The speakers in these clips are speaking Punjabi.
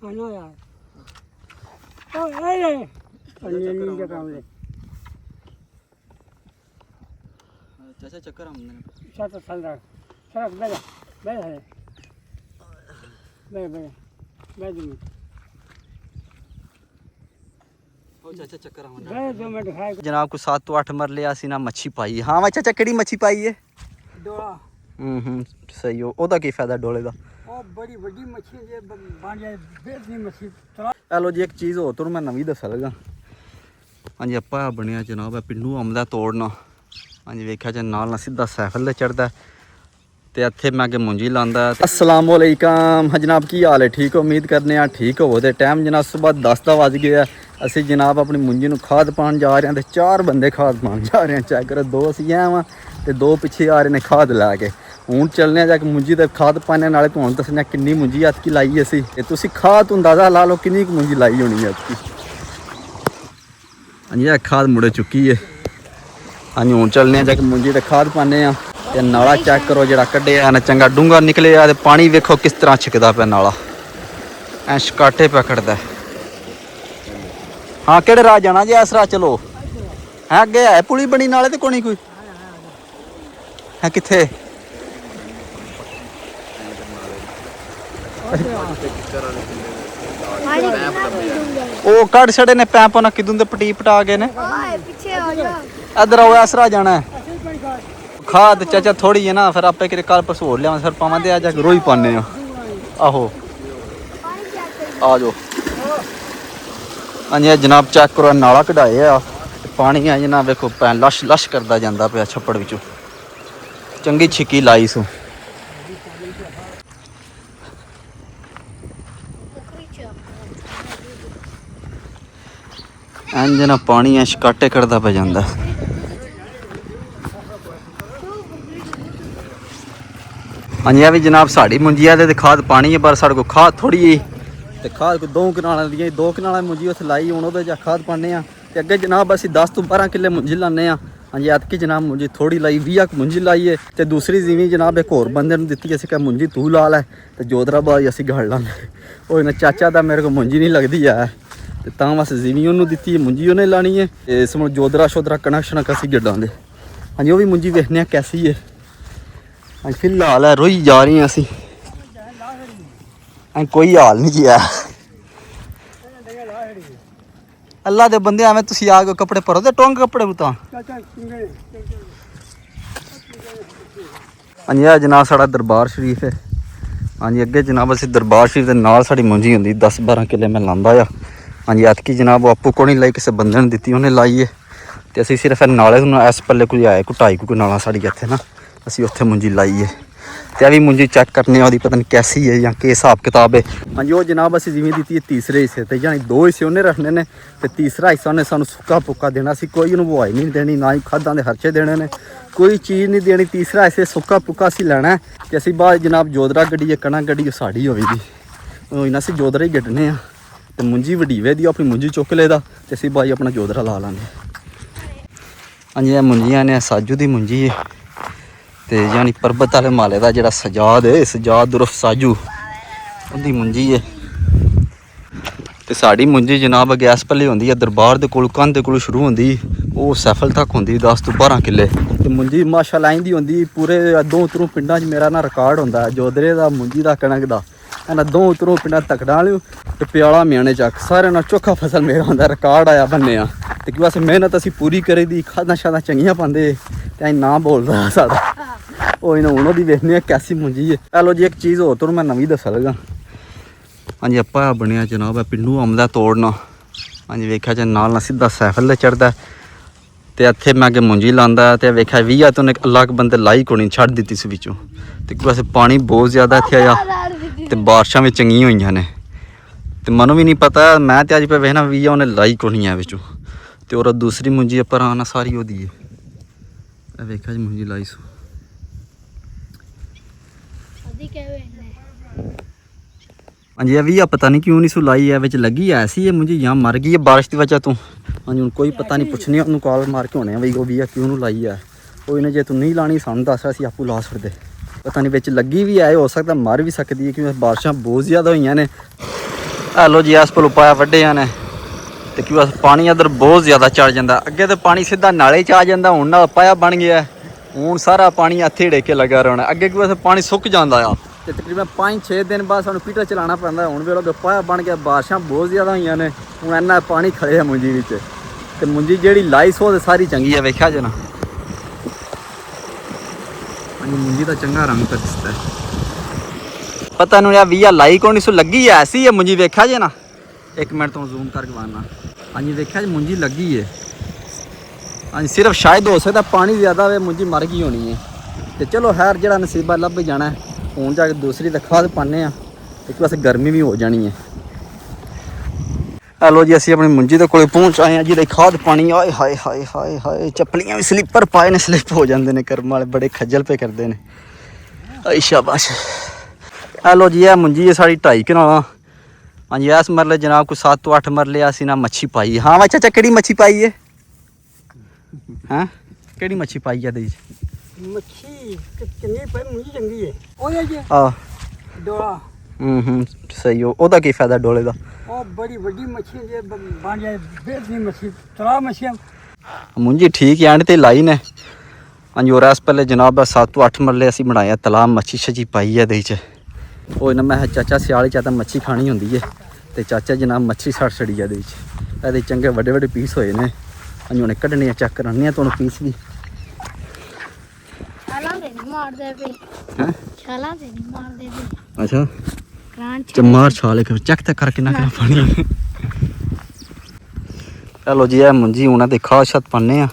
आना यार ओ ए ये नहीं काम ले चाचा चक्कर आਉਂਦੇ ਨੇ साथ चल रहा सड़क बैठ बैठ है बैठ बैठ बैठ ਉਹ ਚਾਚਾ ਚੱਕਰ ਆਉਂਦੇ बैठ 2 मिनट खाए ਜਨਾਬ ਕੋ 7 ਤੋਂ 8 ਮਰਲੇ ਅਸੀਂ ਨਾ ਮੱਛੀ ਪਾਈ ਹਾਂ ਵਾ ਚਾਚਾ ਕਿਹੜੀ ਮੱਛੀ ਪਾਈ ਏ डोला ਸਹੀ ਉਹਦਾ ਕੀ ਫਾਇਦਾ ਡੋਲੇ ਦਾ ਉਹ ਬੜੀ ਵੱਡੀ ਮੱਛੀ ਜੇ ਬਣ ਜਾਏ ਬੇਦੀ ਮੱਛੀ ਚਲੋ ਜੀ ਇੱਕ ਚੀਜ਼ ਹੋਰ ਤੁਹਾਨੂੰ ਮੈਂ ਨਵੀਂ ਦੱਸ ਲਗਾ ਹਾਂਜੀ ਆਪਾਂ ਬਣਿਆ ਜਨਾਬ ਹੈ ਪਿੰਡੂ ਅੰਬ ਦਾ ਤੋੜਨਾ ਹਾਂਜੀ ਵੇਖਿਆ ਜੇ ਨਾਲ ਸਿੱਧਾ ਸਾਈਕਲ ਤੇ ਚੜਦਾ ਤੇ ਇੱਥੇ ਮੈਂ ਅੱਗੇ ਮੁੰਜੀ ਲਾਂਦਾ ਅਸਲਾਮ ਅਲੈਕਮ ਜਨਾਬ ਕੀ ਹਾਲ ਹੈ ਠੀਕ ਉਮੀਦ ਕਰਨੇ ਆ ਠੀਕ ਹੋਵੋ ਤੇ ਟਾਈਮ ਜਨਾਬ ਸਵੇਰ 10 ਦਾ ਵੱਜ ਗਿਆ ਅਸੀਂ ਜਨਾਬ ਆਪਣੀ ਮੁੰਜੀ ਨੂੰ ਖਾਦ ਪਾਉਣ ਜਾ ਰਹੇ ਹਾਂ ਤੇ 4 ਬੰਦੇ ਖਾਦ ਪਾਉਣ ਜਾ ਰਹੇ ਹਾਂ ਚੈੱਕ ਕਰੋ 2 ਅਸੀਂ ਆ ਵਾਂ ਤੇ 2 ਪਿੱਛੇ ਆ ਰਹੇ ਨੇ ਖਾਦ ਲਾ ਕੇ ਹੁਣ ਚੱਲਨੇ ਆ ਜਾ ਕੇ ਮੁੰਜੀ ਤੇ ਖਾਦ ਪਾਣੇ ਨਾਲੇ ਤੁਹਾਨੂੰ ਦੱਸਣਾ ਕਿੰਨੀ ਮੁੰਜੀ ਅੱਜ ਕੀ ਲਾਈ ਅਸੀਂ ਤੇ ਤੁਸੀਂ ਖਾਦ ਤੋਂ ਅੰਦਾਜ਼ਾ ਲਾ ਲਓ ਕਿੰਨੀ ਕੁ ਮੁੰਜੀ ਲਾਈ ਹੋਣੀ ਅੱਜ ਕੀ ਹਾਂਜੀ ਇਹ ਖਾਦ ਮੁੜੇ ਚੁੱਕੀ ਹੈ ਹਾਂਜੀ ਹੁਣ ਚੱਲਨੇ ਆ ਜਾ ਕੇ ਮੁੰਜੀ ਤੇ ਖਾਦ ਪਾਣੇ ਆ ਤੇ ਨਾਲਾ ਚੈੱਕ ਕਰੋ ਜਿਹੜਾ ਕੱਢਿਆ ਨਾ ਚੰਗਾ ਡੂੰਘਾ ਨਿਕਲਿਆ ਤੇ ਪਾਣੀ ਵੇਖੋ ਕਿਸ ਤਰ੍ਹਾਂ ਛਿਕਦਾ ਪਿਆ ਨਾਲਾ ਐ ਸ਼ਕਾਟੇ ਪਿਆ ਖੜਦਾ ਹਾਂ ਕਿਹੜੇ ਰਾਹ ਜਾਣਾ ਜੀ ਇਸ ਰਾਹ ਚਲੋ ਹੈ ਅੱਗੇ ਹੈ ਪੁਲੀ ਬਣੀ ਨਾਲੇ ਤੇ ਕੋਣੀ ਕੋਈ ਹੈ ਕਿੱਥੇ ਉਹ ਕੱਢ ਛੜੇ ਨੇ ਪੈਂਪ ਨਾ ਕਿਦੋਂ ਦੇ ਪਟੀ ਪਟਾ ਗਏ ਨੇ ਇਧਰ ਆਓ ਇਸ ਰਾਹ ਜਾਣਾ ਹੈ ਖਾਦ ਚਾਚਾ ਥੋੜੀ ਹੈ ਨਾ ਫਿਰ ਆਪੇ ਕਿਤੇ ਕੱਲ ਪਰਸੋਂ ਹੋਰ ਲਿਆਵਾਂ ਫਿਰ ਪਾਵਾਂਦੇ ਆ ਜਾ ਕੇ ਰੋਈ ਪਾਣੇ ਆ ਆਹੋ ਆ ਜਾਓ ਹਾਂਜੀ ਜਨਾਬ ਚੈੱਕ ਕਰੋ ਨਾਲਾ ਕਢਾਏ ਆ ਪਾਣੀ ਆ ਜਨਾਬ ਵੇਖੋ ਪੈ ਲਸ਼ ਲਸ਼ ਕਰਦਾ ਜਾਂਦਾ ਪਿਆ ਛੱਪੜ ਵਿੱਚੋਂ ਚੰਗੀ ਛਿੱਕੀ ਲਾਈ ਸੋ ਇੰਜ ਨਾ ਪਾਣੀ ਐ ਸ਼ਕਾਟੇ ਕਰਦਾ ਪੈ ਜਾਂਦਾ ਹਾਂਜੀ ਇਹ ਵੀ ਜਨਾਬ ਸਾਡੀ ਮੁੰਜੀਆ ਦੇ ਤੇ ਖਾਦ ਪਾਣੀ ਹੈ ਪਰ ਸਾਡੇ ਕੋਲ ਖਾਦ ਥੋੜੀ ਹੈ ਤੇ ਖਾਦ ਕੋ 2 ਕਨਾਲਾਂ ਦੀਆਂ 2 ਕਨਾਲਾਂ ਮੁੰਜੀ ਉੱਥੇ ਲਾਈ ਹੁਣ ਉਹਦੇ ਜਾ ਖਾਦ ਪਾਣੇ ਆ ਤੇ ਅੱਗੇ ਜਨਾਬ ਅਸੀਂ 10 ਤੋਂ 12 ਕਿੱਲੇ ਮੁੰਜੀ ਲਾਣੇ ਆ ਹਾਂਜੀ ਐਤਕੀ ਜਨਾਬ ਮੁੰਜੀ ਥੋੜੀ ਲਾਈ 20 ਕੁ ਮੁੰਜੀ ਲਾਈ ਹੈ ਤੇ ਦੂਸਰੀ ਜ਼ਮੀਨ ਜਨਾਬ ਇੱਕ ਹੋਰ ਬੰਦੇ ਨੂੰ ਦਿੱਤੀ ਅਸੀਂ ਕਿਹਾ ਮੁੰਜੀ ਤੂੰ ਲਾ ਲੈ ਤੇ ਜੋਧਰਾਬਾਦ ਅਸੀਂ ਗੜ ਲਾਂਗੇ ਉਹ ਇਹਨਾਂ ਚਾਚਾ ਦਾ ਮੇਰੇ ਕੋਲ ਮੁੰਜੀ ਨਹੀਂ ਲੱਗਦੀ ਆ ਤੇ ਤਾਂ ਬਸ ਜ਼ਮੀਨ ਉਹਨੂੰ ਦਿੱਤੀ ਹੈ ਮੁੰਜੀ ਉਹਨੇ ਲਾਣੀ ਹੈ ਤੇ ਇਸ ਨੂੰ ਜੋਧਰਾ ਸ਼ੋਧਰਾ ਕਨੈਕਸ਼ਨ ਅਸੀਂ ਗੱਡਾਂਗੇ ਹਾਂਜੀ ਉਹ ਵੀ ਮੁੰਜੀ ਵੇਖਦੇ ਆ ਕੈਸੀ ਹੈ ਹਾਂਜੀ ਫਿਲਹਾਲ ਹੈ ਰੋਈ ਜਾ ਰਹੇ ਹਾਂ ਅਸੀਂ ਕੋਈ ਹਾਲ ਨਹੀਂ ਜੀ ਆ ਅੱਲਾ ਦੇ ਬੰਦੇ ਐਵੇਂ ਤੁਸੀਂ ਆ ਕੇ ਕੱਪੜੇ ਭਰੋ ਤੇ ਟੋਂਗ ਕੱਪੜੇ ਨੂੰ ਤਾਂ ਹਾਂਜੀ ਆ ਜਨਾਬ ਸਾਡਾ ਦਰਬਾਰ ਸ਼ਰੀਫ ਹੈ ਹਾਂਜੀ ਅੱਗੇ ਜਨਾਬ ਅਸੀਂ ਦਰਬਾਰ ਸ਼ਰੀਫ ਦੇ ਨਾਲ ਸਾਡੀ ਮੁੰਜੀ ਹੁੰਦੀ 10-12 ਕਿੱਲੇ ਮੈਂ ਲਾਂਦਾ ਆ ਹਾਂਜੀ ਐਤਕੀ ਜਨਾਬ ਉਹ ਆਪੂ ਕੋਣੀ ਲਾਈ ਕਿਸੇ ਬੰਦੇ ਨੇ ਦਿੱਤੀ ਉਹਨੇ ਲਾਈ ਹੈ ਤੇ ਅਸੀਂ ਸਿਰਫ ਨਾਲੇ ਨੂੰ ਇਸ ਪੱਲੇ ਕੋਈ ਆਏ ਕੋਈ 2.5 ਕੋਈ ਨਾਲਾਂ ਸਾਡੀ ਇੱਥੇ ਨਾ ਅਸੀਂ ਉੱਥੇ ਮੁੰਜੀ ਲਾਈ ਹੈ ਤੇ ਇਹ ਵੀ ਮੁੰਜੀ ਚੈੱਕ ਕਰਨੇ ਉਹਦੀ ਪਤਾ ਨਹੀਂ ਕੈਸੀ ਹੈ ਜਾਂ ਕੀ ਹਿਸਾਬ ਕਿਤਾਬ ਹੈ ਹਾਂਜੀ ਉਹ ਜਨਾਬ ਅਸੀਂ ਜਿਵੇਂ ਦਿੱਤੀ ਹੈ ਤੀਸਰੇ ਹਿੱਸੇ ਤੇ ਯਾਨੀ 2 ਹਿੱਸੇ ਉਹਨੇ ਰੱਖਣੇ ਨੇ ਤੇ ਤੀਸਰਾ ਹਿੱਸਾ ਉਹਨੇ ਸਾਨੂੰ ਸੁੱਕਾ ਪੁੱਕਾ ਦੇਣਾ ਸੀ ਕੋਈ ਉਹਨੂੰ ਬੁਆਈ ਨਹੀਂ ਦੇਣੀ ਨਾ ਹੀ ਖਾਦਾਂ ਦੇ ਖਰਚੇ ਦੇਣੇ ਨੇ ਕੋਈ ਚੀਜ਼ ਨਹੀਂ ਦੇਣੀ ਤੀਸਰਾ ਹਿੱਸੇ ਸੁੱਕਾ ਪੁੱਕਾ ਅਸੀਂ ਲੈਣਾ ਤੇ ਅਸੀਂ ਬਾਅਦ ਜਨਾਬ ਜੋਧਰਾ ਗੱਡੀ ਕਣਾ ਗੱਡੀ ਸਾਡੀ ਹੋਵੇਗੀ ਉਹ ਇਹਨਾਂ ਅਸੀਂ ਜੋਧਰਾ ਹੀ ਗੱਡਣੇ ਆ ਤੇ ਮੁੰਜੀ ਵਡੀਵੇ ਦੀ ਆਪਣੀ ਮੁੰਜੀ ਚੁੱਕ ਲੈਦਾ ਤੇ ਅਸੀਂ ਬਾਈ ਆਪਣਾ ਜੋਧਰਾ ਲਾ ਲਾਂਗੇ ਹਾਂਜੀ ਇਹ ਮੁੰਜੀਆਂ ਨੇ ਸਾਜੂ ਦੀ ਮੁੰਜੀ ਹੈ ਤੇ ਯਾਨੀ ਪਰਬਤ ਵਾਲੇ ਮਾਲੇ ਦਾ ਜਿਹੜਾ ਸਜਾਦ ਹੈ ਸਜਾਦ ਉਰਫ ਸਾਜੂ ਉਹਦੀ ਮੁੰਜੀ ਹੈ ਤੇ ਸਾਡੀ ਮੁੰਜੀ ਜਨਾਬ ਗੈਸ ਪੱਲੇ ਹੁੰਦੀ ਹੈ ਦਰਬਾਰ ਦੇ ਕੋਲ ਕੰਧ ਦੇ ਕੋਲ ਸ਼ੁਰੂ ਹੁੰਦੀ ਉਹ ਸੈਫਲ ਤੱਕ ਹੁੰਦੀ 10 ਤੋਂ 12 ਕਿੱਲੇ ਤੇ ਮੁੰਜੀ ਮਾਸ਼ਾਅੱਲਾ ਇੰਦੀ ਹੁੰਦੀ ਪੂਰੇ 2-3 ਪਿੰਡਾਂ 'ਚ ਮੇਰਾ ਨਾ ਰਿਕਾਰਡ ਹੁੰਦਾ ਜੋਧਰੇ ਦਾ ਮੁੰਜੀ ਦਾ ਕਣਕ ਦਾ ਇਹਨਾਂ 2-3 ਪਿੰਡਾਂ ਤਕੜਾ ਵਾਲਿਓ ਤੇ ਪਿਆਲਾ ਮਿਆਣੇ ਚੱਕ ਸਾਰਿਆਂ ਨਾਲ ਚੋਖਾ ਫਸਲ ਮੇਰਾ ਹੁੰਦਾ ਰਿਕਾਰਡ ਆਇਆ ਬੰਨਿਆ ਤੇ ਕਿ ਬਸ ਮਿਹਨਤ ਅਸੀਂ ਪੂਰੀ ਕਰੀ ਦੀ ਖਾਦਾਂ ਸ਼ਾਦਾਂ ਚੰਗੀਆਂ ਪਾਉਂਦੇ ਤੇ ਐਂ ਨਾ ਬੋਲਦਾ ਸਾਡਾ ਉਹ ਇਹਨਾਂ ਉਹਨਾਂ ਦੀ ਵੇਖਣੀ ਆ ਕੈਸੀ ਮੁੰਜੀ ਹੈ ਚਲੋ ਜੀ ਇੱਕ ਚੀਜ਼ ਹੋਰ ਤੁਹਾਨੂੰ ਮੈਂ ਨਵੀਂ ਦੱਸ ਲਗਾ ਹਾਂਜੀ ਆਪਾਂ ਬਣਿਆ ਜਨਾਬ ਹੈ ਪਿੰਡੂ ਅੰਬ ਦਾ ਤੋੜਨਾ ਹਾਂਜੀ ਵੇਖਿਆ ਜੇ ਨਾਲ ਸਿੱਧਾ ਸਾਈਕਲ ਤੇ ਚੜਦਾ ਤੇ ਇੱਥੇ ਮੈਂ ਅੱਗੇ ਮੁੰਜੀ ਲਾਂਦਾ ਤੇ ਵੇਖਿਆ 20 ਤੋਂ ਇੱਕ ਅਲੱਗ ਬੰਦੇ ਲਾਈ ਕੋਣੀ ਛੱਡ ਦਿੱਤੀ ਸੀ ਵਿੱਚੋਂ ਤੇ ਵੈਸੇ ਪਾਣੀ ਬਹੁਤ ਜ਼ਿਆਦਾ ਇੱਥੇ ਆਇਆ ਤੇ ਬਾਰਿਸ਼ਾਂ ਵੀ ਚੰਗੀਆਂ ਹੋਈਆਂ ਨੇ ਤੇ ਮੈਨੂੰ ਵੀ ਨਹੀਂ ਪਤਾ ਮੈਂ ਤੇ ਅੱਜ ਪੇ ਵੇਖਣਾ 20 ਉਹਨੇ ਲਾਈ ਕੋਣੀ ਆ ਵਿੱਚੋਂ ਤੇ ਉਹ ਦੂਸਰੀ ਮੁੰਜੀ ਉੱਪਰ ਆਣਾ ਸਾਰੀ ਉਹਦੀ ਹੈ ਇਹ ਵੇਖਿਆ ਜੀ ਮੁੰਜੀ ਲਾਈ ਸੋ ਹਾਂਜੀ ਇਹ ਵੀ ਆ ਪਤਾ ਨਹੀਂ ਕਿਉਂ ਨਹੀਂ ਸੋ ਲਾਈ ਹੈ ਵਿੱਚ ਲੱਗੀ ਐਸੀ ਹੈ ਮੁੰਜੀ ਜਾਂ ਮਰ ਗਈ ਹੈ ਬਾਰਿਸ਼ ਦੀ ਵਜ੍ਹਾ ਤੋਂ ਹਾਂਜੀ ਹੁਣ ਕੋਈ ਪਤਾ ਨਹੀਂ ਪੁੱਛਣੀ ਉਹਨੂੰ ਕਾਲ ਮਾਰ ਕੇ ਹੋਣੇ ਆ ਬਈ ਉਹ ਵੀ ਆ ਕਿਉਂ ਨੂੰ ਲਾਈ ਹੈ ਕੋਈ ਨਾ ਜੇ ਤੂੰ ਨਹੀਂ ਲਾਣੀ ਸਾਨੂੰ ਦੱਸ ਅਸੀਂ ਆਪੂ ਲਾ ਸਕਦੇ ਪਤਾ ਨਹੀਂ ਵਿੱਚ ਲੱਗੀ ਵੀ ਹੈ ਹੋ ਸਕਦਾ ਮਰ ਵੀ ਸਕਦੀ ਹੈ ਕਿਉਂਕਿ ਬਾਰਿਸ਼ਾਂ ਬਹੁਤ ਜ਼ਿਆਦਾ ਹੋਈਆਂ ਨੇ ਆ ਲੋ ਜੀ ਇਸ ਕੋਲ ਪਾਇਆ ਵੱਡੇ ਨੇ ਤੇ ਕੀ ਬਸ ਪਾਣੀ ਇੱਧਰ ਬਹੁਤ ਜ਼ਿਆਦਾ ਚੜ ਜਾਂਦਾ। ਅੱਗੇ ਤਾਂ ਪਾਣੀ ਸਿੱਧਾ ਨਾਲੇ 'ਚ ਆ ਜਾਂਦਾ, ਹੁਣ ਨਾਲ ਪਾਇਆ ਬਣ ਗਿਆ, ਹੁਣ ਸਾਰਾ ਪਾਣੀ ਇੱਥੇ ਢੇਕੇ ਲੱਗਾ ਰਹਿਣਾ। ਅੱਗੇ ਕੀ ਬਸ ਪਾਣੀ ਸੁੱਕ ਜਾਂਦਾ ਆ ਤੇ ਤਕਰੀਬਨ 5-6 ਦਿਨ ਬਾਅਦ ਸਾਨੂੰ ਪੀਟਰ ਚਲਾਉਣਾ ਪੈਂਦਾ। ਹੁਣ ਵੀ ਲੋਕ ਪਾਇਆ ਬਣ ਗਿਆ, ਬਾਰਿਸ਼ਾਂ ਬਹੁਤ ਜ਼ਿਆਦਾ ਹੋਈਆਂ ਨੇ, ਹੁਣ ਇੰਨਾ ਪਾਣੀ ਖੜਿਆ ਮੁੰਜੀ ਵਿੱਚ ਤੇ ਮੁੰਜੀ ਜਿਹੜੀ ਲਾਈ ਸੋ ਤੇ ਸਾਰੀ ਚੰਗੀ ਆ। ਵੇਖਿਆ ਜੇ ਨਾ ਮੁੰਜੀ ਦਾ ਚੰਗਾ ਰੰਗ ਤਾਂ ਦਿਸਦਾ। ਪਤਾ ਨੂੰ ਯਾ ਵੀਆ ਲਾਈ ਕੋਣੀ ਸੋ ਲੱਗੀ ਐਸੀ ਹੈ ਮੁੰਜੀ। ਵੇਖਿਆ ਜੇ ਨਾ, ਇੱਕ ਮਿੰਟ ਤੋਂ ਜ਼ੂਮ ਕਰਕੇ ਵਾਰਨਾ। ਹਾਂਜੀ ਵੇਖਿਆ ਜੀ ਮੁੰਜੀ ਲੱਗੀ ਹੈ। ਹਾਂਜੀ ਸਿਰਫ ਸ਼ਾਇਦ ਹੋ ਸਕਦਾ ਪਾਣੀ ਜ਼ਿਆਦਾ ਹੋਵੇ, ਮੁੰਜੀ ਮਰ ਗਈ ਹੋਣੀ ਹੈ। ਤੇ ਚਲੋ ਖੈਰ ਜਿਹੜਾ ਨਸੀਬਾ ਲੱਭ ਜਾਣਾ। ਹੁਣ ਜਾ ਕੇ ਦੂਸਰੀ ਤਾਂ ਖਾਦ ਪਾਉਂਦੇ ਆ ਤੇ ਬਸ ਗਰਮੀ ਵੀ ਹੋ ਜਾਣੀ ਹੈ। ਹੈਲੋ ਜੀ ਅਸੀਂ ਆਪਣੀ ਮੁੰਜੀ ਦੇ ਕੋਲੇ ਪਹੁੰਚ ਆਏ ਹਾਂ ਜਿਹਦੇ ਖਾਦ ਪਾਣੀ। ਆਏ ਹਾਏ ਹਾਏ ਹਾਏ ਹਾਏ, ਚੱਪਲੀਆਂ ਵੀ ਸਲੀਪਰ ਪਾਏ ਨੇ, ਸਲਿੱਪ ਹੋ ਜਾਂਦੇ ਨੇ। ਕਰਮ ਵਾਲੇ ਬੜੇ ਖੱਜਲ ਪੇ ਕਰਦੇ ਨੇ। ਆਈ ਸ਼ਾਬਾਸ਼। ਹੈਲੋ ਜੀ ਇਹ ਮੁੰਜੀ ਹੈ ਸਾਡੀ 2.5 ਕਨਾਲਾਂ। ਹਾਂਜੀ ਇਸ ਮਰਲੇ ਜਨਾਬ ਕੋਈ 7 ਤੋਂ 8 ਮਰਲੇ ਅਸੀਂ ਨਾ ਮੱਛੀ ਪਾਈ ਹੈ। ਹਾਂ ਵਾ ਚਾਚਾ ਕਿਹੜੀ ਮੱਛੀ ਪਾਈ ਹੈ? ਹਾਂ ਕਿਹੜੀ ਮੱਛੀ ਪਾਈ ਹੈ ਇਹਦੇ ਵਿੱਚ? ਮੱਛੀ ਚੰਗੀ ਪਈ, ਮੁੰਜੀ ਚੰਗੀ ਹੈ। ਉਹਦੇ ਚ ਆ ਡੋਲਾ। ਸਹੀ। ਉਹਦਾ ਕੀ ਫਾਇਦਾ ਡੋਲੇ ਦਾ? ਉਹ ਬੜੀ ਵੱਡੀ ਮੱਛੀ ਜੇ ਬਣ ਜਾਏ ਬੇਦਨੀ ਮੱਛੀ, ਤਲਾ ਮੱਛੀਆਂ। ਮੁੰਜੀ ਠੀਕ ਐਂਡ ਤੇ ਲਾਈ ਨੇ। ਹਾਂਜੀ ਹੋਰ ਇਸ ਪਹਿਲੇ ਜਨਾਬ 7 ਤੋਂ 8 ਮਰਲੇ ਅਸੀਂ ਬਣਾਇਆ ਤਲਾਬ, ਮੱਛੀ ਛੱਜੀ ਪਾਈ ਹੈ ਇਹਦੇ ਵਿੱਚ। ਉਹ ਨਾ ਮੈਂ ਚਾਚਾ ਸਿਆਲ ਚ ਤਾਂ ਮੱਛੀ ਖਾਣੀ ਹੁੰਦੀ ਹੈ ਤੇ ਚਾਚਾ ਜਨਾਬ ਮੱਛੀ ਛੱਡ ਛੜੀ ਇਹਦੇ ਵਿੱਚ। ਇਹਦੇ ਚੰਗੇ ਵੱਡੇ ਵੱਡੇ ਪੀਸ ਹੋਏ ਨੇ। ਹਾਂਜੀ ਹੁਣ ਕੱਢਣੇ ਆ, ਚੈੱਕ ਕਰਨੇ ਆ ਤੁਹਾਨੂੰ ਪੀਸ ਵੀ। ਛਾਲਾਂ ਤੇ ਨਹੀਂ ਮਾਰਦੇ ਪਏ। ਹੈਂ? ਛਾਲਾਂ ਤੇ ਨਹੀਂ ਮਾਰਦੇ ਪਏ। ਅੱਛਾ ਕਰਾਂ ਚਮਾਰ ਛਾਲੇ ਕੇ ਚੈੱਕ ਤਾਂ ਕਰਕੇ ਨਾ ਪਾਣੀ। ਚਲੋ ਜੀ ਇਹ ਮੁੰਜੀ ਉਹਨਾਂ ਦੇ ਖਾਦ ਛੱਤ ਪਾਉਂਦੇ ਆ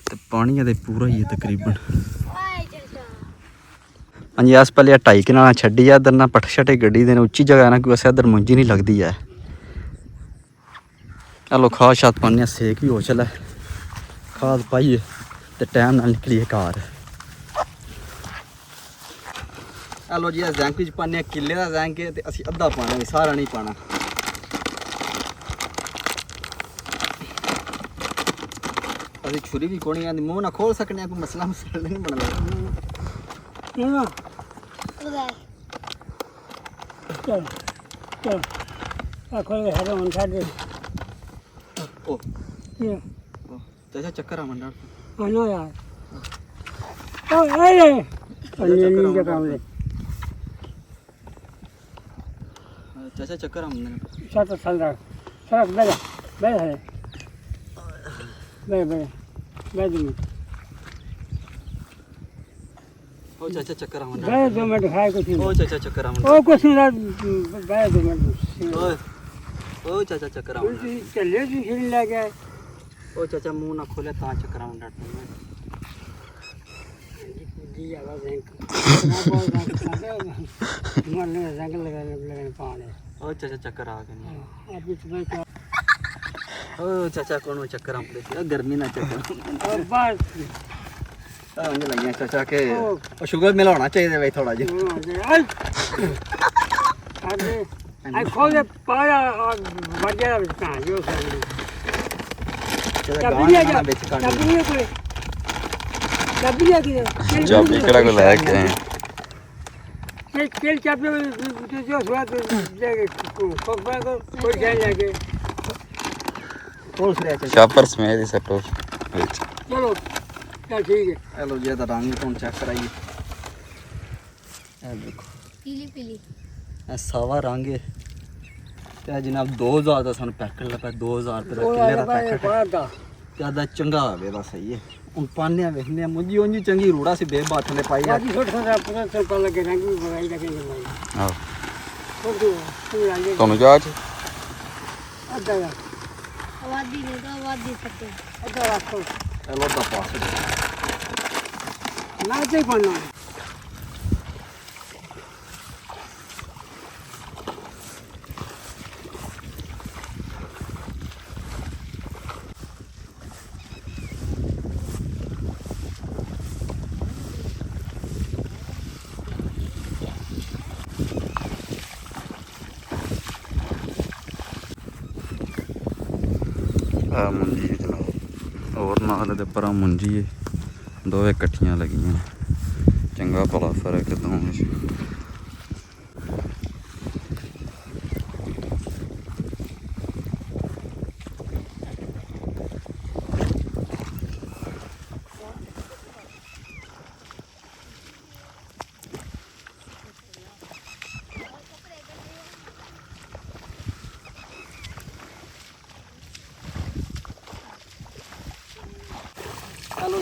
ਤੇ ਪਾਣੀ ਇਹਦੇ ਪੂਰਾ ਹੀ ਹੈ ਤਕਰੀਬਨ। ਹਾਂਜੀ ਇਸ ਪਹਿਲੇ 2.5 ਕਨਾਲਾਂ ਛੱਡੀ ਆ। ਇੱਧਰ ਨਾ ਪੱਠ ਛੱਟੇ ਗੱਡੀ ਦੇ ਨੇ, ਉੱਚੀ ਜਗ੍ਹਾ ਨਾ, ਕਿਉਂਕਿ ਇੱਧਰ ਮੁੰਜੀ ਨਹੀਂ ਲੱਗਦੀ ਹੈ। ਚਲੋ ਖਾਦ ਛੱਤ ਪਾਉਂਦੇ ਆ, ਸੇਕ ਵੀ ਹੋ ਚਲਾ। ਖਾਦ ਪਾਈਏ ਤੇ ਟਾਈਮ ਨਾਲ ਨਿਕਲੀਏ ਘਰ। ਚਲੋ ਜੀ ਇਹ ਜ਼ੈਂਕ ਵਿੱਚ ਪਾਉਂਦੇ ਆ, ਕਿੱਲੇ ਦਾ ਜ਼ੈਂਕ ਹੈ ਤੇ ਅਸੀਂ ਅੱਧਾ ਪਾਉਣਾ ਵੀ, ਸਾਰਾ ਨਹੀਂ ਪਾਉਣਾ। ਅਸੀਂ ਛੁਰੀ ਵੀ ਕੋਣੀ ਆਂਦੀ, ਮੂੰਹ ਨਾ ਖੋਲ ਸਕਨੇ ਆ, ਕੋਈ ਮਸਲਾ ਨਹੀਂ ਬਣਦਾ। ਨਾ ਉਹਦਾ ਚਲ ਚਲ ਆ ਕੋਈ ਹੈ ਹੁਣ ਸਾਡੇ। ਉਹ ਇਹ ਚਾਚਾ ਚੱਕਰ ਆ ਮੰਡਾ। ਆਨੋ ਯਾਰ ਉਹ ਆਏ ਨਹੀਂ ਜਾ ਕੰਮ ਲੈ। ਚਾਚਾ ਚੱਕਰ ਆ ਮੰਡਾ। ਸਾਤ ਸਾਲ ਸੜਕ ਬੈ ਬੈ ਹੈ ਬੈ ਬੈ ਬੈ ਦੀ ਉਹ ਚਾਚਾ ਚੱਕਰ ਆ ਮੰਡਾ। ਬੈ 2 ਮਿੰਟ ਖਾਏ ਕੁਛ ਉਹ ਚਾਚਾ ਚੱਕਰ ਆ ਮੰਡਾ। ਉਹ ਕੁਛ ਨਹੀਂ ਬੈ 2 ਮਿੰਟ। ਓਏ ਉਹ ਚਾਚਾ ਚੱਕਰ ਆ ਮੰਡਾ। ਤੁਸੀਂ ਚੱਲੇ ਸੀ ਫਿਰ ਲੈ ਗਏ। ਉਹ ਚਾਚਾ ਮੂੰਹ ਨਾ ਖੋਲੇ ਤਾਂ ਚੱਕਰ ਆ ਮੰਡਾ। ਜੀ ਆਵਾਜ਼ ਹੈ ਨਾ ਬਹੁਤ ਜ਼ਿਆਦਾ ਮਨ ਨੇ ਰੰਗ ਲਗਾने ਪਾਣੇ। ਉਹ ਚਾਚਾ ਚੱਕਰ ਆ ਗਏ। आप इसमें ਉਹ ਚਾਚਾ ਕੋਲੋਂ ਚੱਕਰ ਆਉਂਦੇ ਸੀ। ਗਰਮੀ ਨਾਲ ਚੱਕਰ और बस ਆਉਂਦੇ ਲੱਗਿਆ ਚਾਚਾ ਕੇ ਉਹ ਸ਼ੂਗਰ ਮਿਲਾਉਣਾ ਚਾਹੀਦਾ ਵੇ ਥੋੜਾ ਜਿਹਾ। अरे आई खोले पाया और बढ़िया कहां जो कर चाबी जा चाबी कोई चाबी जा के ਚਾਬੀ ਕਿਹੜਾ ਕੋ ਲੈ ਕੇ ਆਏ? केल चाबी जो हुआ तो ले को कोई जाए लगे ਕੋਲ ਫਰਿਆ ਚਾਚਾ। ਸ਼ਾਪਰ ਸਮੇਤ ਹੀ ਸੱਟੋ ਵਿੱਚ। चलो चल ठीक है। ਹੈਲੋ ਜੀ ਇਹਦਾ ਰੰਗ ਤੋਂ ਚੈੱਕ ਕਰਾਈਏ। ਇਹ ਦੇਖੋ ਪੀਲੀ ਪੀਲੀ ਇਹ ਸਾਵਾ ਰੰਗ ਹੈ ਤੇ ਜਨਾਬ 2000 ਦਾ ਸਾਨੂੰ ਪੈਕਟ ਲੱਗਾ। 2000 ਰੁਪਏ ਦਾ ਕਿੱਲੇ ਦਾ ਪੈਕਟ पड़ा ਜਿਆਦਾ ਚੰਗਾ ਹੋਵੇ ਦਾ ਸਹੀ ਹੈ। ਹੁਣ ਪਾਣਿਆ ਵੇਖਨੇ ਆ ਮੁੰਜੀ ਉਂਜੀ ਚੰਗੀ ਰੂੜਾ ਸੀ ਬੇ ਬਾਥ ਨੇ ਪਾਈ ਆ। बाकी छोटा छोटा पूरा चल लगे रंग भी लगाई लगे भाई ਆਹੋ छोड़ दो पूरा आगे ਤੁਹਾਨੂੰ ਜਾ ਚ अद्धा ਆਵਾਦੀ ਦੇ ਦੋ ਆਵਾਦੀ ਸੱਤੇ अद्धा रास्ता ਚਲੋ ਦਾ ਪਾਸ ना चाहिए पड़ना ਆ ਮੁੰਜੀ ਜਨਾਬ ਹੋਰ ਨਾਲ ਦੇ ਪਰਾਂ ਮੁੰਜੀ ਏ ਦੋਵੇਂ ਇਕੱਠੀਆਂ ਲੱਗੀਆਂ ਚੰਗਾ ਭਲਾ ਫਰਕ ਦੋਵਾਂ ਵਿੱਚ।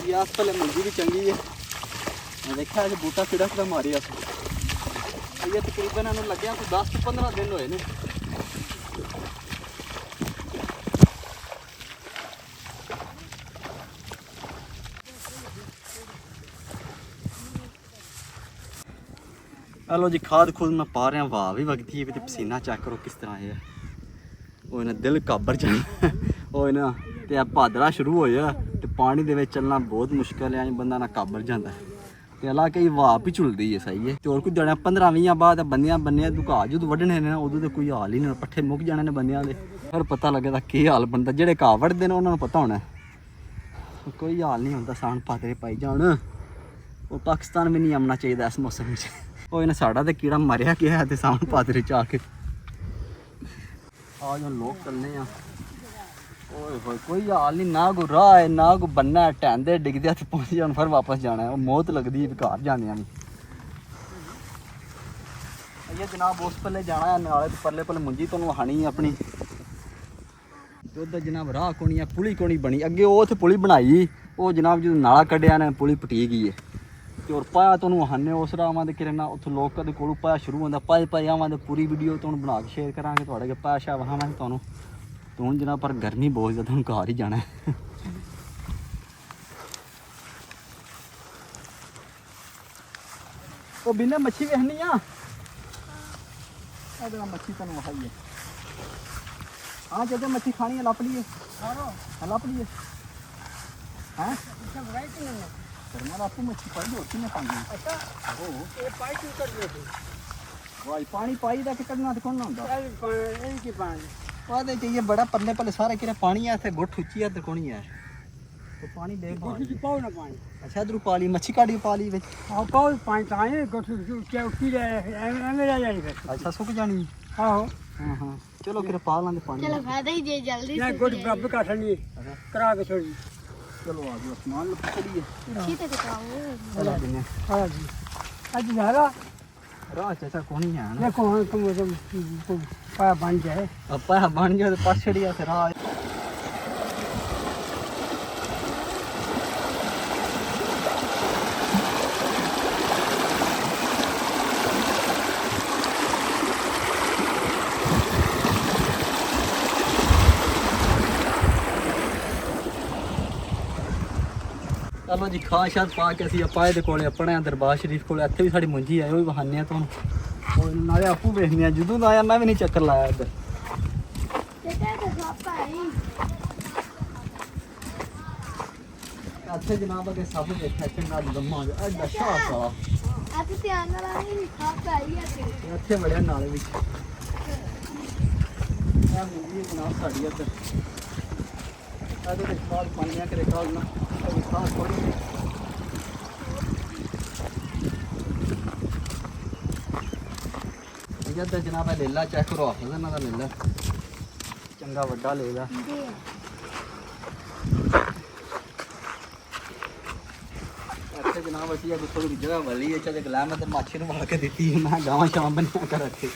ਹਾਂਜੀ ਆਸ ਪਲੇ ਮੰਜੀ ਵੀ ਚੰਗੀ ਹੈ। ਮੈਂ ਦੇਖਿਆ ਇਹ ਬੂਟਾ ਕਿਹੜਾ ਮਾਰਿਆ ਸੀ। ਇਹ ਤਕਰੀਬਨ ਇਹਨੂੰ ਲੱਗਿਆ ਕੋਈ 10 ਤੋਂ 15 ਦਿਨ ਹੋਏ ਨੇ। ਲੋ ਜੀ ਖਾਦ ਖੁਦ ਮੈਂ ਪਾ ਰਿਹਾ, ਵਾਹ ਵੀ ਵਗਦੀ ਹੈ ਤੇ ਪਸੀਨਾ ਚੈੱਕ ਕਰੋ ਕਿਸ ਤਰ੍ਹਾਂ ਹੈ। ਉਹ ਇਹਨਾਂ ਦਿਲ ਕਾਬਰ ਜਾਣਾ ਉਹ ਇਹਨਾਂ ਤੇ ਆ ਭਾਦਰਾ ਸ਼ੁਰੂ ਹੋਇਆ ਤੇ ਪਾਣੀ ਦੇ ਵਿੱਚ ਚੱਲਣਾ ਬਹੁਤ ਮੁਸ਼ਕਲ ਹੈ। ਬੰਦਾ ਨਾ ਕਾਬਰ ਜਾਂਦਾ ਤੇ ਅਲਾ ਕਈ ਵਾਹ ਵੀ ਝੁਲਦੀ ਹੈ। ਸਹੀ ਹੈ ਤੇ ਹੋਰ ਕੋਈ ਦਿਨ 15-20 ਬਾਅਦ ਬੰਨਿਆ ਦੁਕਾ ਜਦੋਂ ਵੱਢਣੇ ਨੇ ਉਦੋਂ ਤੇ ਕੋਈ ਹਾਲ ਹੀ ਨਹੀਂ, ਪੱਠੇ ਮੁੱਕ ਜਾਣੇ ਨੇ ਬੰਦਿਆਂ ਦੇ। ਫਿਰ ਪਤਾ ਲੱਗਦਾ ਕੀ ਹਾਲ ਬਣਦਾ। ਜਿਹੜੇ ਘਾਹ ਵੱਢਦੇ ਨੇ ਉਹਨਾਂ ਨੂੰ ਪਤਾ ਹੋਣਾ ਕੋਈ ਹਾਲ ਨਹੀਂ ਹੁੰਦਾ। ਸਾਣ ਭਾਦਰੇ ਪਾਈ ਜਾਣ। ਉਹ ਪਾਕਿਸਤਾਨ ਵੀ ਨਹੀਂ ਆਉਣਾ ਚਾਹੀਦਾ ਇਸ ਮੌਸਮ ਵਿੱਚ। ਉਹ ਇਹਨਾਂ ਸਾਡਾ ਤੇ ਕੀੜਾ ਮਾਰਿਆ ਗਿਆ ਤੇ ਸਾਣ ਭਾਦਰੇ ਚ ਆ ਕੇ ਆ ਜੋ ਲੋਕ ਚੱਲਨੇ ਆ। ਓਏ ਹੋਏ ਕੋਈ ਹਾਲ ਨਹੀਂ, ਨਾ ਕੋਈ ਰਾਹ ਹੈ ਨਾ ਕੋਈ ਬੰਨਾ, ਟੈਂਦੇ ਡਿੱਗਦੇ ਹੱਥ ਪਹੁੰਚ ਜਾਣ ਫਿਰ ਵਾਪਸ ਜਾਣਾ। ਉਹ ਮੌਤ ਲੱਗਦੀ ਹੈ ਘਰ ਜਾਂਦਿਆਂ ਨਹੀਂ। ਇਹ ਜਨਾਬ ਉਸ ਪੱਲੇ ਜਾਣਾ ਹੈ ਨਾਲੇ ਤੇ ਪਰਲੇ ਪੱਲੇ ਮੁੰਜੀ ਤੁਹਾਨੂੰ ਵਹਾਣੀ ਆਪਣੀ ਤੇ ਉੱਧਰ ਜਨਾਬ ਰਾਹ ਕੋਣੀ ਆ, ਪੁਲੀ ਕੋਣੀ ਬਣੀ ਅੱਗੇ। ਉਹ ਉੱਥੇ ਪੁਲੀ ਬਣਾਈ, ਉਹ ਜਨਾਬ ਜਦੋਂ ਨਾਲਾ ਕੱਢਿਆ ਨੇ ਪੁਲੀ ਪਟੀ ਗਈ ਹੈ ਤੇ ਹੋਰ ਪਾਇਆ ਤੁਹਾਨੂੰ ਵਹਾਨੇ ਉਸ ਰਾਹਾਂ ਦੇ ਕਿਰਨਾ ਉੱਥੇ ਲੋਕਾਂ ਦੇ ਕੋਲੋਂ ਪਾਇਆ ਸ਼ੁਰੂ ਹੁੰਦਾ। ਪਾਏ ਆਵਾਂ ਦੇ ਪੂਰੀ ਵੀਡੀਓ ਤੁਹਾਨੂੰ ਬਣਾ ਕੇ ਸ਼ੇਅਰ ਕਰਾਂਗੇ ਤੁਹਾਡੇ ਅੱਗੇ। ਪਾਇਆ ਸ਼ਾ ਵਹਾਵਾਂਗੇ ਤੁਹਾਨੂੰ ਤੇ ਹੁਣ ਜਨਾਬ ਪਰ ਗਰਮੀ ਬਹੁਤ ਜ਼ਿਆਦਾ, ਹੁਣ ਘਰ ਹੀ ਜਾਣਾ। ਉਹ ਬਿਨਾ ਮੱਛੀ ਵੇਖਣੀ ਆ ਇਹਦਾ ਮੱਛੀ ਤੁਹਾਨੂੰ ਵਹਾਈ ਹੈ। ਹਾਂ ਜਦੋਂ ਮੱਛੀ ਖਾਣੀ ਹੈ ਲੱਭ ਲਈਏ, ਲੱਭ ਲਈਏ। ਹੈਂ ਕਰਨਾ ਆਪੂ ਮੱਛੀ ਪਾਈ ਹੋਤੀ ਨਾ ਪਾਣੀ। ਅੱਛਾ ਉਹ ਇਹ ਪਾਈ ਕਿਉਂ ਕਰ ਦਿਓ ਵਾਈ ਪਾਣੀ ਪਾਈ ਦਾ ਕਿ ਕੱਢਣਾ ਤੇ ਕੌਣ ਨਾ ਹੁੰਦਾ ਇਹ ਕੀ ਪਾਣੀ ਉਹਦੇ ਚ ਇਹ ਬੜਾ ਪਰਲੇ ਪੱਲੇ ਸਾਰੇ ਕਿਰੇ ਪਾਣੀ ਆ। ਇੱਥੇ ਗੁੱਠ ਉੱਚੀ ਆ ਤੇ ਕੋਣੀ ਆ ਤੇ ਪਾਣੀ ਦੇ ਪਾਓ ਨਾ ਪਾਣੀ। ਅੱਛਾ ਇਧਰੋਂ ਪਾ ਲਈ ਮੱਛੀ ਕਾੜੀ ਪਾ ਲਈ ਵਿੱਚ ਆਹ ਪਾਓ ਪਾਣੀ ਤਾਂ ਇਹ ਗੁੱਠ ਉੱਚੀ ਐਵੇਂ ਰਹਿ ਜਾਣੀ ਫਿਰ। ਅੱਛਾ ਸੁੱਕ ਜਾਣੀ। ਆਹੋ ਹਾਂ ਹਾਂ ਚਲੋ ਕਿਰੇ ਪਾ ਲਾਂਗੇ ਪਾਣੀ। ਚਲੋ ਫਾਇਦਾ ਹੀ ਜੇ ਜਲਦੀ ਨਾ ਗੁੱਠ ਬਰਾਬਰ ਕੱਟਣੀ ਕਰਾ ਕੇ ਛੋੜੀ। ਚਲੋ ਆ ਜਾਓ ਸਮਾਨ ਲੱਭ ਚੜੀਏ। ਠੀਕ ਹੈ ਦਿਖਾਓ ਚਲਾ ਦਿੰਨੇ ਹਾਂ ਜੀ ਅੱਜ ਜ਼ਾਰਾ ਰਾਹ ਚਾਚਾ ਕੋਣੀ ਆ ਨਾ। ਦੇਖੋ ਹੁਣ ਤੁਮ ਪਾਇਆ ਬਣ ਜਾਏ ਆਪਾਂ ਬਣ ਜਾਏ ਤੇ ਪਾਸ ਛੜੀਆ ਤੇ ਰਾਹ ਚਲੋ ਜੀ ਖਾਦ ਸ਼ਾਦ ਪਾ ਕੇ ਅਸੀਂ ਆਪਾਂ ਇਹਦੇ ਕੋਲੇ ਆਪਣੇ ਦਰਬਾਰ ਸ਼ਰੀਫ ਕੋਲੇ ਇੱਥੇ ਵੀ ਸਾਡੀ ਮੁੰਜੀ ਆਏ ਉਹ ਵੀ ਬਹਾਨੇ ਆ ਤੁਹਾਨੂੰ। ਉਹ ਨਾਲੇ ਆਪੂ ਵੇਖਦੇ ਆ। ਜਦੋਂ ਦਾ ਆਇਆ ਮੈਂ ਵੀ ਨਹੀਂ ਚੱਕਰ ਲਾਇਆ ਇੱਧਰ। ਇੱਥੇ ਜਨਾਬ ਅੱਗੇ ਸਭ ਦੇਖਿਆ ਚੰਗਾ ਦੰਮਾ ਐਡਾ ਸ਼ਾਹ ਸਾਲਾ ਅੱਜ ਧਿਆਨ ਨਾਲ ਆਈ ਖਾਪ ਆਈ ਹੈ ਇੱਥੇ ਵੜਿਆ ਨਾਲੇ ਵਿੱਚ। ਇਹ ਮੁੰਜੀ ਜਨਾਬ ਸਾਡੀ ਇੱਧਰ ਇਹਦੇ ਵਿੱਚ ਖਾਦ ਪਾਣੀਆਂ ਕਰੇ ਖਾਦ ਨਾ ਖਾਦ ਥੋੜੀ ਇੱਧਰ ਜਨਾਬ ਇਹ ਲੇਲਾ ਚੈੱਕ ਕਰੋ ਆਫ ਇਹਨਾਂ ਦਾ ਲੇਲਾ ਚੰਗਾ ਵੱਡਾ ਲੇਲਾ। ਇੱਥੇ ਜਨਾਬ ਅਸੀਂ ਅੱਗੇ ਥੋੜੀ ਜਗ੍ਹਾ ਵਲੀ ਹੈ ਚਾਹੇ ਗਲਾਮ ਤੇ ਮਾਛੀ ਨੂੰ ਵਾਲ ਕੇ ਦਿੱਤੀ ਮੈਂ ਗਾਵਾਂ ਸ਼ਾਮ ਬੰਨਿਆ ਕਰ ਰੱਖੇ।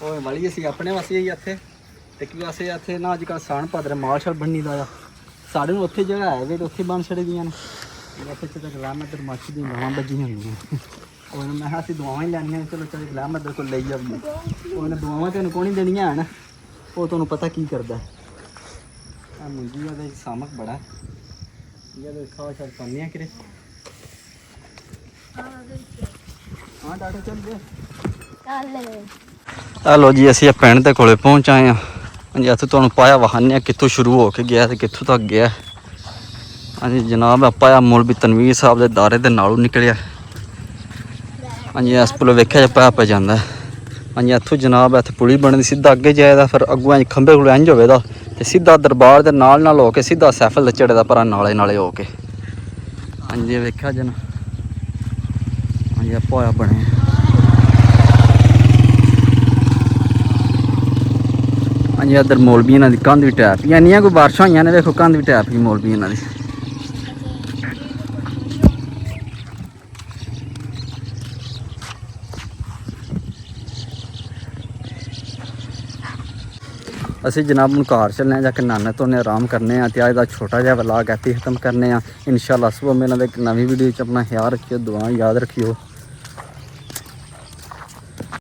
ਉਹ ਵਲੀ ਅਸੀਂ ਆਪਣੇ ਵਾਸਤੇ ਹੀ ਇੱਥੇ ਤੇ ਕੀ ਵਾਸਤੇ ਇੱਥੇ ਨਾ ਅੱਜ ਕੱਲ੍ਹ ਸਾਣ ਭਾਦਰੇ ਮਾਲ ਸ਼ਾਲ ਬੰਨੀ ਦਾ ਆ। ਸਾਡੇ ਨੂੰ ਉੱਥੇ ਜਗ੍ਹਾ ਹੈ ਵੀ ਤੇ ਉੱਥੇ ਬਣ ਛੜੇ ਦੀਆਂ ਨੇ। ਇੱਥੇ ਤੇ ਗਲਾਮ ਤੇ ਮਾਛੀ ਦੀਆਂ ਗਾਵਾਂ ਬੱਜੀਆਂ ਹੁੰਦੀਆਂ। ਉਹ ਮੈਂ ਕਿਹਾ ਅਸੀਂ ਦੁਆਵਾਂ ਹੀ ਲੈਣੀਆਂ ਚਲੋ ਚਾਹੇ ਗਲਾਮ ਇੱਧਰ ਕੋਲ ਲਈ ਜਾਈਏ। ਉਹਨੇ ਦੁਆਵਾਂ ਤੈਨੂੰ ਕੋਣੀ ਦੇਣੀਆਂ ਹਨ ਉਹ ਤੁਹਾਨੂੰ ਪਤਾ ਕੀ ਕਰਦਾ। ਆ ਮੁੰਜੀ ਉਹਦੇ ਸਾਮਕ ਬੜਾ ਇਹਦੇ ਖਾ ਛੱਡ ਪਾਉਂਦੇ ਕਿਰੇ। ਹਾਂ ਡਾਟਾ ਚੱਲ ਗਿਆ ਚੱਲ। ਆ ਲੋ ਜੀ ਅਸੀਂ ਪਿੰਡ ਦੇ ਕੋਲੇ ਪਹੁੰਚ ਆਏ ਹਾਂ। ਹਾਂਜੀ ਇੱਥੇ ਤੁਹਾਨੂੰ ਪਾਇਆ ਵਹਾਨੇ ਕਿੱਥੋਂ ਸ਼ੁਰੂ ਹੋ ਕੇ ਗਿਆ ਤੇ ਕਿੱਥੋਂ ਤੱਕ ਗਿਆ। ਹਾਂਜੀ ਜਨਾਬ ਆਪਾਂ ਆ ਮੌਲਵੀ ਤਨਵੀਰ ਸਾਹਿਬ ਦੇ ਦਾਰੇ ਦੇ ਨਾਲੋਂ ਨਿਕਲਿਆ। ਹਾਂਜੀ ਇਸ ਪੁਲ ਵੇਖਿਆ ਜਾ ਪਾਇਆ ਪੈ ਜਾਂਦਾ। ਹਾਂਜੀ ਇੱਥੋਂ ਜਨਾਬ ਇੱਥੇ ਪੁਲੀ ਬਣਦੀ ਸਿੱਧਾ ਅੱਗੇ ਜਾਏਦਾ ਫਿਰ ਅੱਗੋਂ ਇੰਜ ਖੰਭੇ ਕੋਲ ਇੰਜ ਹੋਵੇਗਾ ਤੇ ਸਿੱਧਾ ਦਰਬਾਰ ਦੇ ਨਾਲ ਹੋ ਕੇ ਸਿੱਧਾ ਸੈਫਲ ਦੇ ਚੜੇ ਦਾ ਪਰਾਂ ਨਾਲੇ ਹੋ ਕੇ। ਹਾਂਜੀ ਵੇਖਿਆ ਜਨਾ ਹਾਂਜੀ ਆਪਾਂ ਹੋਇਆ ਬਣਿਆ। ਹਾਂਜੀ ਇੱਧਰ ਮੌਲਵੀ ਇਹਨਾਂ ਦੀ ਕੰਧ ਵੀ ਟੈਪ ਇੰਨੀਆਂ ਕੋਈ ਬਾਰਿਸ਼ਾਂ ਹੋਈਆਂ ਨੇ ਵੇਖੋ ਕੰਧ ਵੀ ਟੈਪ ਗਈ ਮੌਲਵੀ ਇਹਨਾਂ ਦੀ। ਅਸੀਂ ਜਨਾਬ ਹੁਣ ਘਰ ਚੱਲਨੇ ਆ, ਜਾ ਕੇ ਨਹਾਨੇ ਧੋਨੇ ਆਰਾਮ ਕਰਨੇ ਆ ਤੇ ਅੱਜ ਦਾ ਛੋਟਾ ਜਿਹਾ ਵਲਾਗ ਇੱਥੇ ਖਤਮ ਕਰਨੇ ਆ। ਇਨਸ਼ਾਅੱਲਾ ਸੁਬਹ ਮਿਲਾਂਗੇ ਇੱਕ ਨਵੀਂ ਵੀਡੀਓ 'ਚ। ਆਪਣਾ ਖਿਆਲ ਰੱਖਿਓ, ਦੁਆ ਯਾਦ ਰੱਖਿਓ।